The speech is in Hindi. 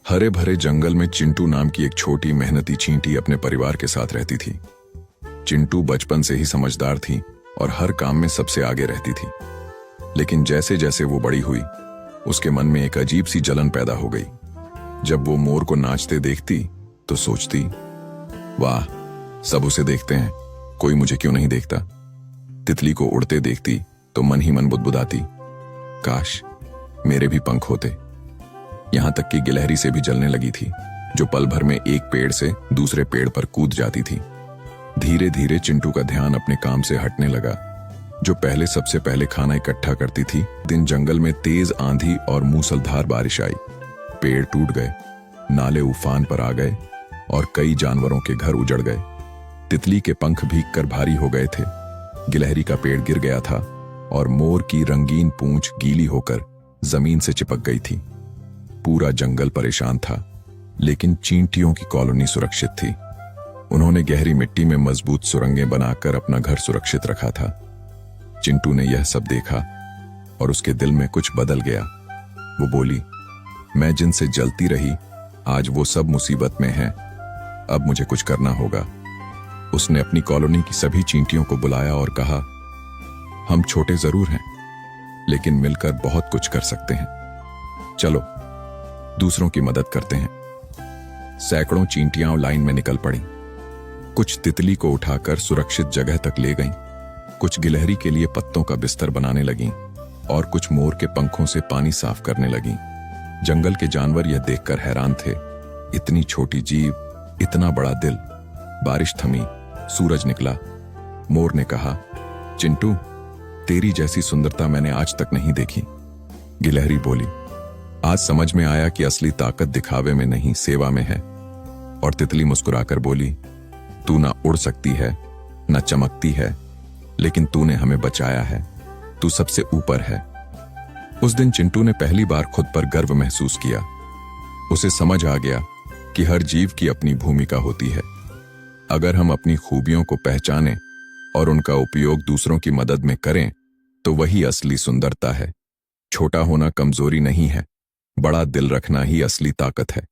हरे भरे जंगल में चिंटू नाम की एक छोटी मेहनती चींटी अपने परिवार के साथ रहती थी। चिंटू बचपन से ही समझदार थी और हर काम में सबसे आगे रहती थी। लेकिन जैसे जैसे वो बड़ी हुई, उसके मन में एक अजीब सी जलन पैदा हो गई। जब वो मोर को नाचते देखती तो सोचती, वाह, सब उसे देखते हैं, कोई मुझे क्यों नहीं देखता। तितली को उड़ते देखती तो मन ही मन बुदबुदाती, काश मेरे भी पंख होते। यहां तक कि गिलहरी से भी जलने लगी थी, जो पल भर में एक पेड़ से दूसरे पेड़ पर कूद जाती थी। धीरे धीरे चिंटू का ध्यान अपने काम से हटने लगा। जो पहले सबसे पहले खाना इकट्ठा करती थी, दिन जंगल में तेज आंधी और मूसलधार बारिश आई। पेड़ टूट गए, नाले उफान पर आ गए और कई जानवरों के घर उजड़ गए। तितली के पंख भीग कर भारी हो गए थे, गिलहरी का पेड़ गिर गया था और मोर की रंगीन पूंछ गीली होकर जमीन से चिपक गई थी। पूरा जंगल परेशान था, लेकिन चींटियों की कॉलोनी सुरक्षित थी। उन्होंने गहरी मिट्टी में मजबूत सुरंगें बनाकर अपना घर सुरक्षित रखा था। चिंटू ने यह सब देखा और उसके दिल में कुछ बदल गया। वो बोली, मैं जिनसे जलती रही, आज वो सब मुसीबत में हैं। अब मुझे कुछ करना होगा। उसने अपनी कॉलोनी की सभी चींटियों को बुलाया और कहा, हम छोटे जरूर हैं, लेकिन मिलकर बहुत कुछ कर सकते हैं। चलो दूसरों की मदद करते हैं। सैकड़ों चींटियां लाइन में निकल पड़ी। कुछ तितली को उठाकर सुरक्षित जगह तक ले गईं, कुछ गिलहरी के लिए पत्तों का बिस्तर बनाने लगीं और कुछ मोर के पंखों से पानी साफ करने लगीं। जंगल के जानवर यह देखकर हैरान थे। इतनी छोटी जीव, इतना बड़ा दिल। बारिश थमी, सूरज निकला। मोर ने कहा, चिंटू, तेरी जैसी सुंदरता मैंने आज तक नहीं देखी। गिलहरी बोली, आज समझ में आया कि असली ताकत दिखावे में नहीं, सेवा में है। और तितली मुस्कुराकर बोली, तू ना उड़ सकती है, ना चमकती है, लेकिन तूने हमें बचाया है। तू सबसे ऊपर है। उस दिन चिंटू ने पहली बार खुद पर गर्व महसूस किया। उसे समझ आ गया कि हर जीव की अपनी भूमिका होती है। अगर हम अपनी खूबियों को पहचानें और उनका उपयोग दूसरों की मदद में करें, तो वही असली सुंदरता है। छोटा होना कमजोरी नहीं है, बड़ा दिल रखना ही असली ताकत है।